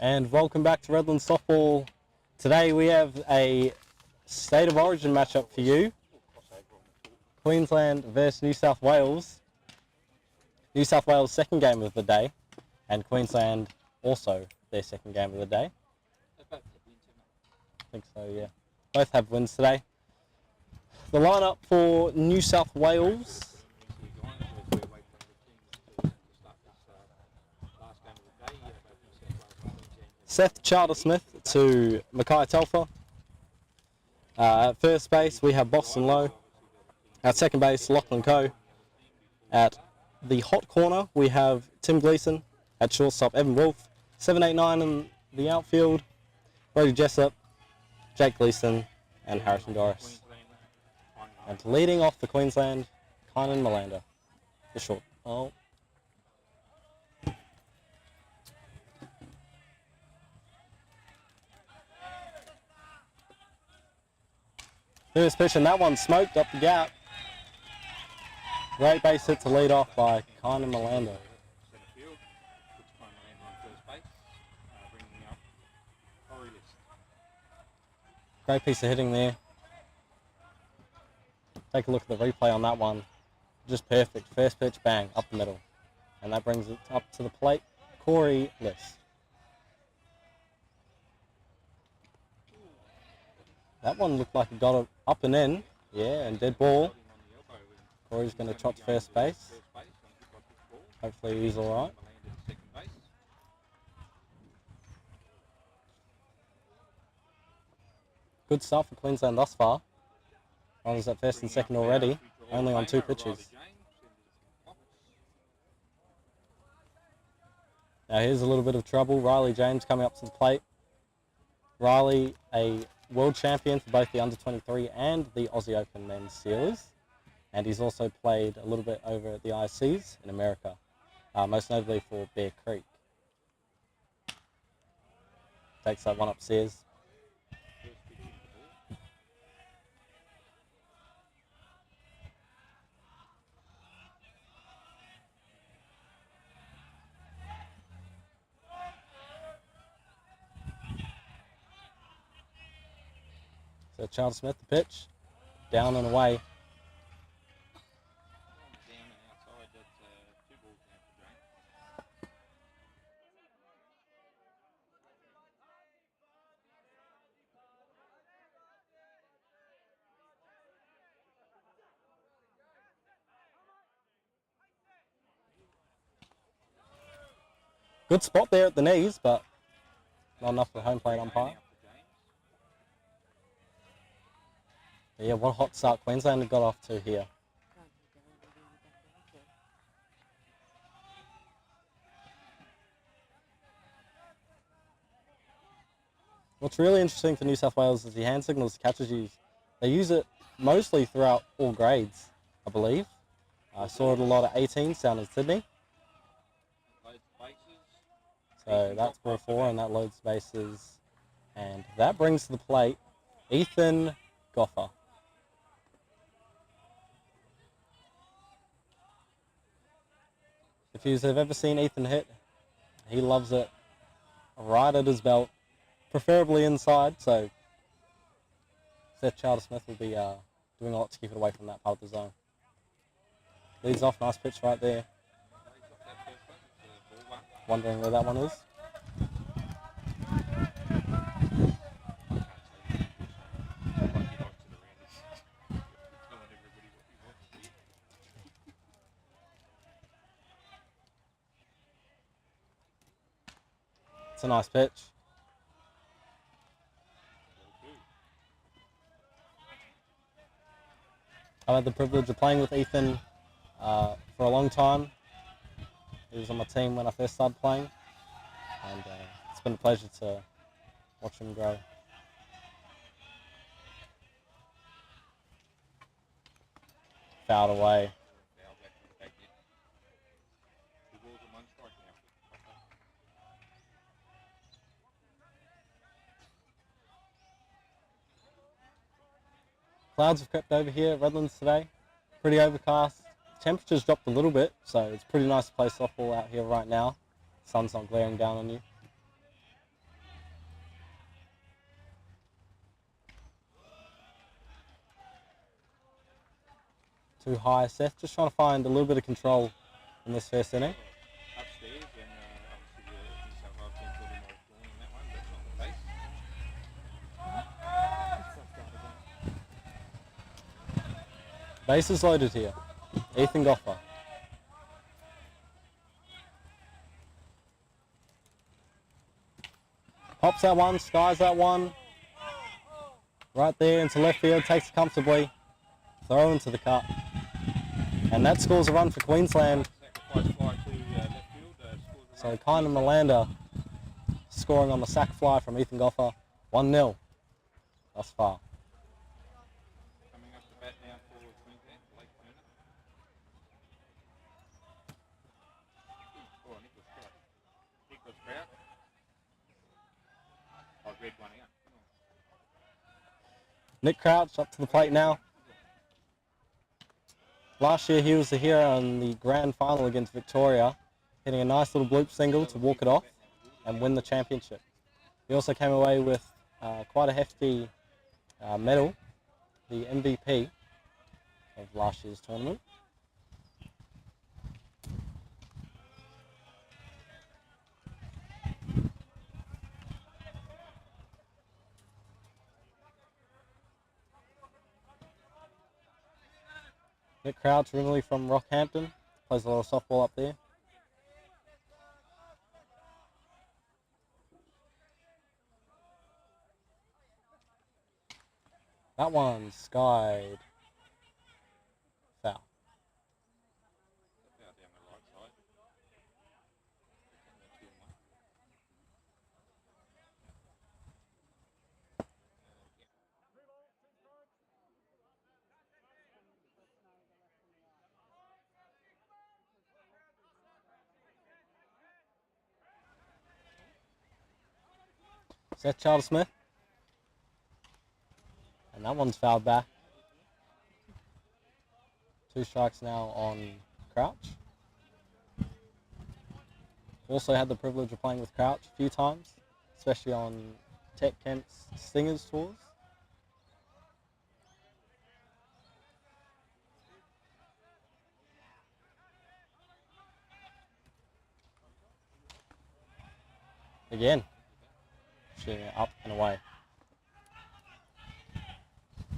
And welcome back to Redland Softball. Today we have a State of Origin matchup for you. Queensland versus New South Wales. New South Wales' second game of the day, and Queensland also their second game of the day. I think so, yeah. Both have wins today. The lineup for New South Wales. Seth Charter-Smith to Mackay Telfer. At first base, we have Boston Lowe. At second base, Lachlan Coe. At the hot corner, we have Tim Gleeson. At shortstop, Evan Wolf. 7, 8, 9 in the outfield, Brody Jessup, Jake Gleeson, and Harrison Doris. And leading off for Queensland, Kynan Malander, the short. Oh. First pitch, and that one smoked up the gap. Great base hit to lead off by Kynan Malander. Great piece of hitting there. Take a look at the replay on that one. Just perfect. First pitch, bang, up the middle. And that brings it up to the plate. Corey List. That one looked like it got it up and in. Yeah, and dead ball. Corey's going to trot to first base. Hopefully he's all right. Good start for Queensland thus far. Runners at first and second already, only on 2 pitches. Now here's a little bit of trouble. Riley James coming up to the plate. Riley, a world champion for both the under-23 and the Aussie Open men's sealers. And he's also played a little bit over at the ICs in America, most notably for Bear Creek. Takes that one upstairs. So Charles Smith, the pitch, down and away. Good spot there at the knees, but not enough for home plate umpire. But yeah, what a hot start Queensland got off to here. What's really interesting for New South Wales is the hand signals catchers use. They use it mostly throughout all grades, I believe. I saw it a lot at 18s down in Sydney. So that's ball 4, and that loads bases. And that brings to the plate Ethan Goffer. If you've ever seen Ethan hit, he loves it right at his belt, preferably inside. So Seth Charter-Smith will be doing a lot to keep it away from that part of the zone. Leads off, nice pitch right there. Wondering where that one is. It's a nice pitch. I've had the privilege of playing with Ethan for a long time. He was on my team when I first started playing, and it's been a pleasure to watch him grow. Fouled away. Clouds have crept over here at Redlands today. Pretty overcast. Temperature's dropped a little bit, so it's pretty nice to play softball out here right now. Sun's not glaring down on you. too high. Seth just trying to find a little bit of control in this first inning. Upstairs, and obviously the New South Wales team's a little more drawn in that one, but not the base. Bases loaded here. Ethan Goffer. Pops that one, skies that one. Right there into left field, takes it comfortably. Throw into the cut. And that scores a run for Queensland. Sacrifice fly to left field. So Kynan Melander scoring on the sac fly from Ethan Goffer. 1-0 thus far. Coming up to bat now for Queensland, Blake Turner. Oh, Nicholas Trout. I've read one out. Nick Crouch up to the plate now. Last year he was the hero in the grand final against Victoria, hitting a nice little bloop single to walk it off and win the championship. He also came away with quite a hefty medal, the MVP of last year's tournament. Nick Crouch, originally from Rockhampton, plays a lot of softball up there. That one's skied foul. Down the right side. Seth Charles-Smith. And that one's fouled back. 2 strikes now on Crouch. Also had the privilege of playing with Crouch a few times, especially on Tech Kent's Stingers tours. Again, shooting it up and away.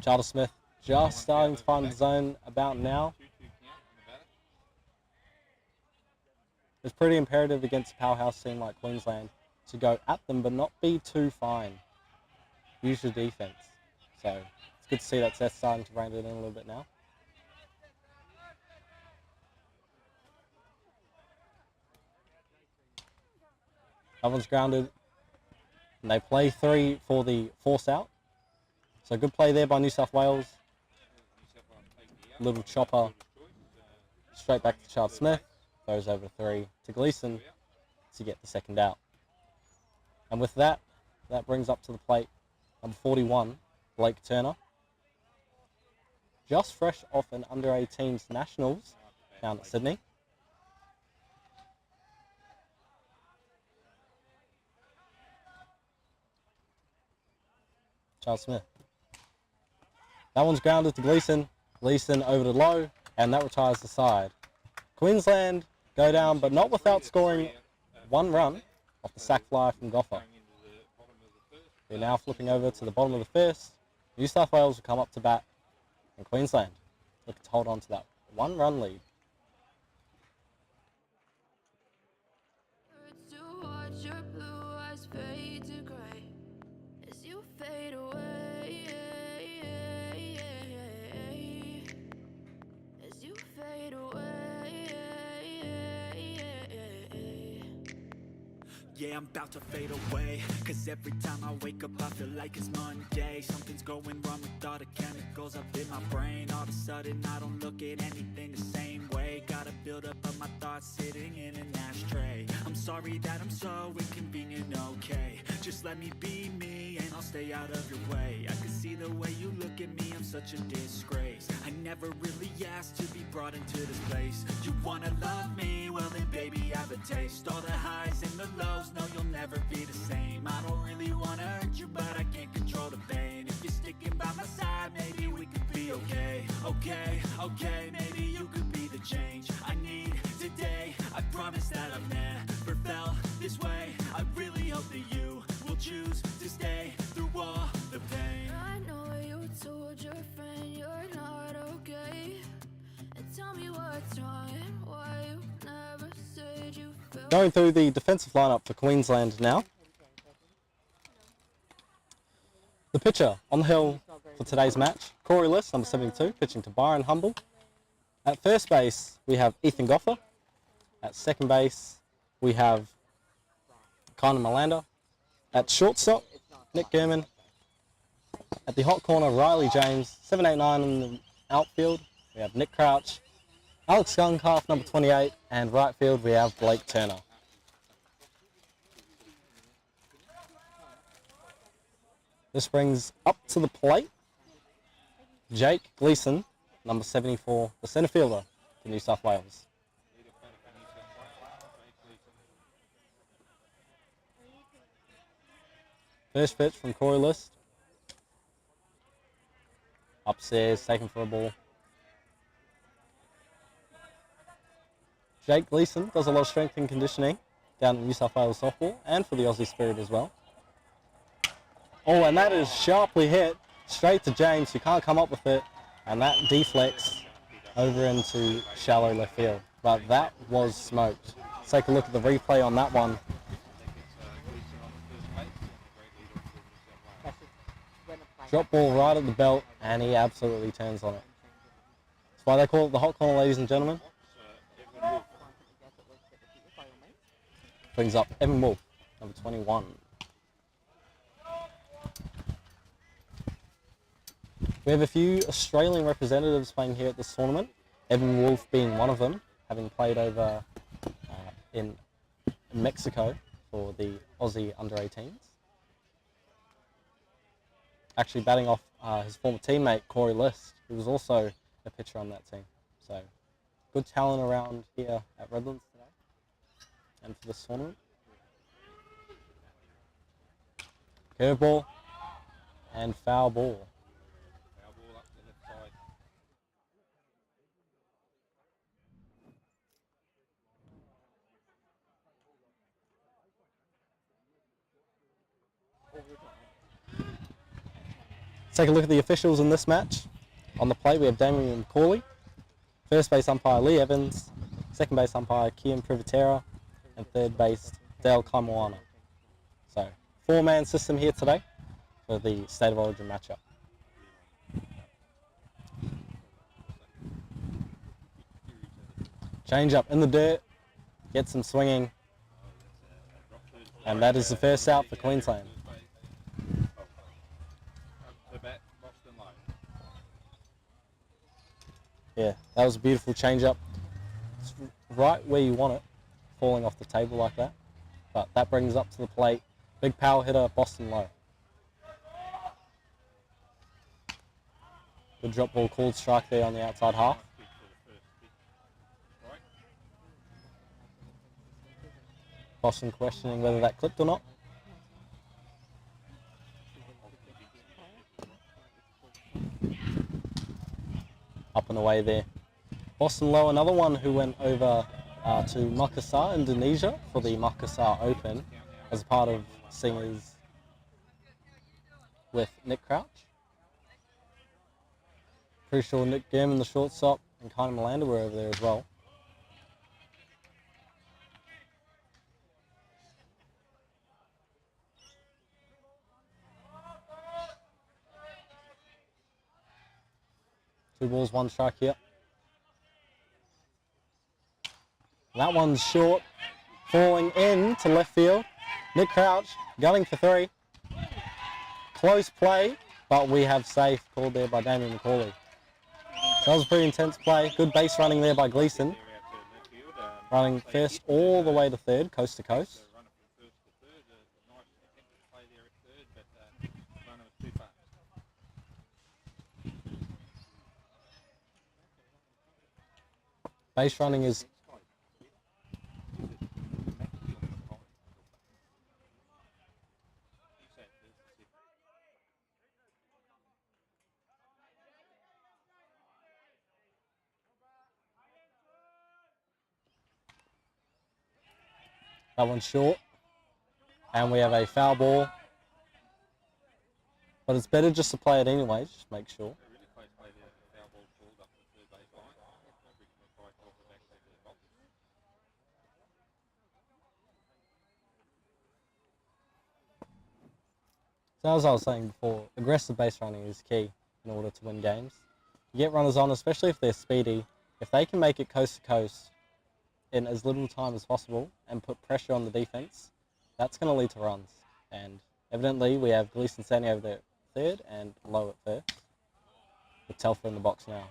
Charles Smith just starting to find the zone about now. It's pretty imperative against a powerhouse team like Queensland to go at them but not be too fine. Use your defense. So it's good to see that Seth's starting to rein it in a little bit now. That one's grounded. And they play 3 for the force out. So good play there by New South Wales. Little chopper straight back to Charles Smith. Throws over 3 to Gleeson to get the second out. And with that, that brings up to the plate number 41, Blake Turner. Just fresh off an under-18s nationals down at Sydney. Charles Smith. That one's grounded to Gleeson. Gleeson over to low, and that retires the side. Queensland go down, but not without scoring 1 run off the sac fly from Goffer. We're now flipping over to the bottom of the first. New South Wales will come up to bat, and Queensland looking to hold on to that 1-run lead. Yeah, I'm about to fade away, cause every time I wake up I feel like it's Monday. Something's going wrong with all the chemicals up in my brain. All of a sudden I don't look at anything the same way. Gotta build up of my thoughts sitting in an ashtray. I'm sorry that I'm so inconvenient, okay. Just let me be me and I'll stay out of your way. I can see the way you look at me, I'm such a disgrace. I never really asked to be brought into this place. You wanna love me? Well then baby I have a taste. All the highs and the lows, no you'll never be the same. I don't really wanna hurt you but I can't control the pain. If you're sticking by my side maybe we could be okay. Okay, maybe Going through the defensive lineup for Queensland now. The pitcher on the hill for today's match, Corey List, number 72, pitching to Byron Humble. At first base, we have Ethan Goffer. At second base, we have Connor Melander. At shortstop, Nick Gurman. At the hot corner, Riley James. 789 in the outfield, we have Nick Crouch. Alex Guncalf, number 28. And right field, we have Blake Turner. This brings up to the plate Jake Gleeson, number 74, the centre fielder for New South Wales. First pitch from Corey List. Upstairs, taken for a ball. Jake Gleeson does a lot of strength and conditioning down at New South Wales softball and for the Aussie Spirit as well. Oh, and that is sharply hit straight to James, who can't come up with it, and that deflects over into shallow left field. But that was smoked. Let's take a look at the replay on that one. Drop ball right at the belt, and he absolutely turns on it. That's why they call it the hot corner, ladies and gentlemen. Brings up Evan Wolf, number 21. We have a few Australian representatives playing here at this tournament, Evan Wolf being one of them, having played over in Mexico for the Aussie under-18s. Actually batting off his former teammate, Corey List, who was also a pitcher on that team. So, good talent around here at Redlands today and for this tournament. Curveball and foul ball. Take a look at the officials in this match. On the plate we have Damien McCauley, first base umpire Lee Evans, second base umpire Kian Privatera, and third base Dale Kaimoana. So, four-man system here today for the State of Origin matchup. Change up in the dirt, get some swinging, and that is the first out for Queensland. Yeah, that was a beautiful change-up. It's right where you want it, falling off the table like that. But that brings up to the plate. Big power hitter, Boston Low. Good drop ball called strike there on the outside half. Boston questioning whether that clipped or not. Up and away there. Boston Low, another one who went over to Makassar, Indonesia for the Makassar Open as part of singers with Nick Crouch. Pretty sure Nick Gurman, the shortstop, and Connor Melander were over there as well. Two balls, one strike here. That one's short, falling in to left field. Nick Crouch gunning for three. Close play, but we have safe called there by Damien McCauley. That was a pretty intense play. Good base running there by Gleeson. Running first all the way to third, coast to coast. Base running is that one's short, and we have a foul ball, but it's better just to play it anyway, just make sure. So as I was saying before, aggressive base running is key in order to win games. You get runners on, especially if they're speedy. If they can make it coast to coast in as little time as possible and put pressure on the defense, that's going to lead to runs. And evidently we have Gleason standing over there at third and Low at first, with Telfer in the box now.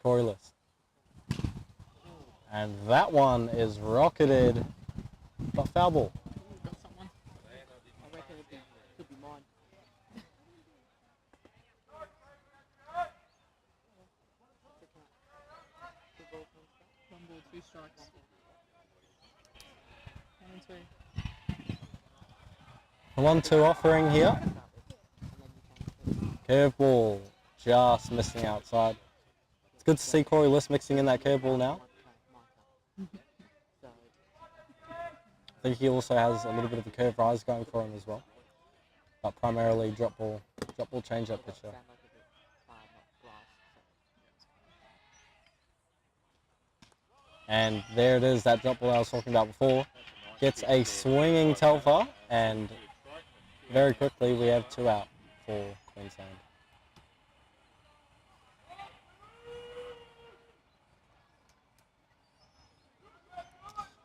Corey List. And that one is rocketed, but foul ball. Got someone. I reckon could be mine. One ball, 2 strikes. 1 and 2. A 1-2 offering here. Curveball just missing outside. It's good to see Corey List mixing in that curveball now. I think he also has a little bit of a curve rise going for him as well, but primarily drop ball change-up pitcher. And there it is, that drop ball I was talking about before. Gets a swinging Telfer, and very quickly we have 2 out for Queensland.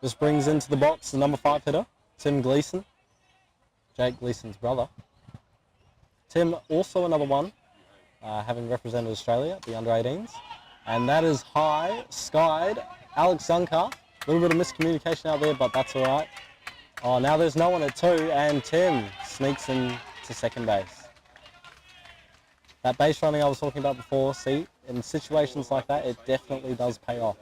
This brings into the box the number 5 hitter, Tim Gleason, Jake Gleason's brother. Tim also another one, having represented Australia at the under-18s. And that is high, skied, Alex Duncar. A little bit of miscommunication out there, but that's all right. Oh, now there's no one at 2, and Tim sneaks in to second base. That base running I was talking about before, see, in situations like that, it definitely does pay off.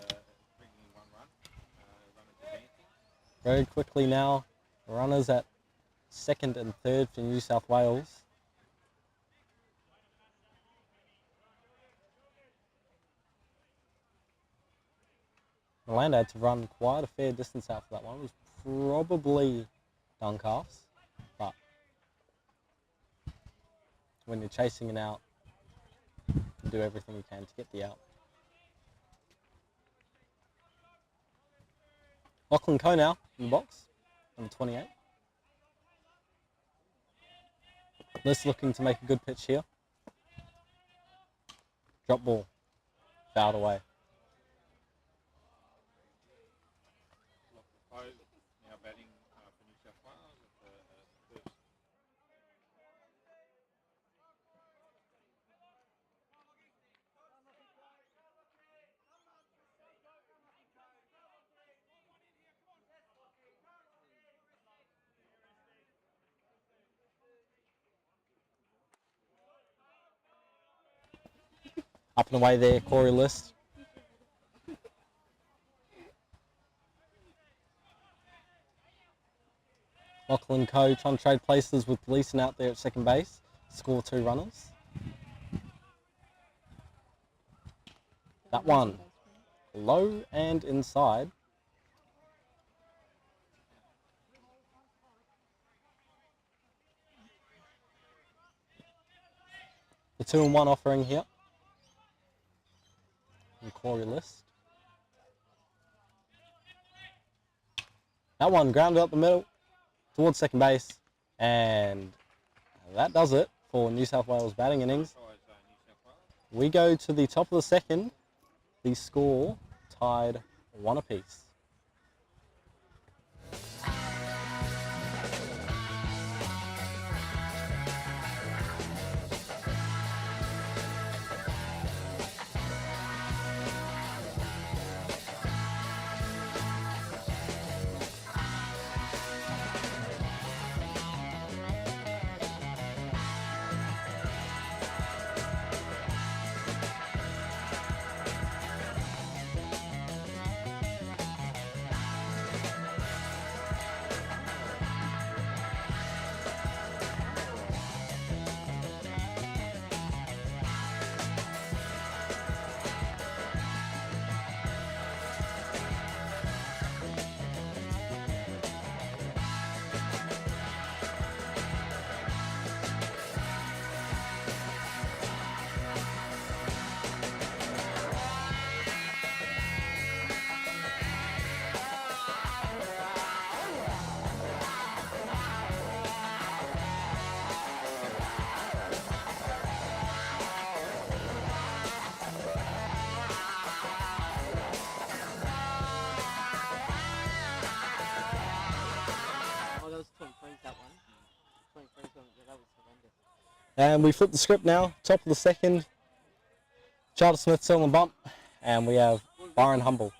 Very quickly now, runners at 2nd and 3rd for New South Wales. Orlando had to run quite a fair distance out for that one. It was probably Duncalf's, but when you're chasing an out, you do everything you can to get the out. Lachlan Coe now in the box, number 28. List looking to make a good pitch here. Drop ball, fouled away. Now batting for New South Wales at the first. Up and away there, Corey List. Lachlan Coe trying to trade places with Gleason out there at second base. Score 2 runners. That one low and inside. The 2-1 offering here. And Corey List. That one grounded up the middle towards second base, and that does it for New South Wales batting innings. We go to the top of the second, the score tied 1 apiece. And we flip the script now. Top of the second, Charter Smith still on the bump, and we have Byron Humble.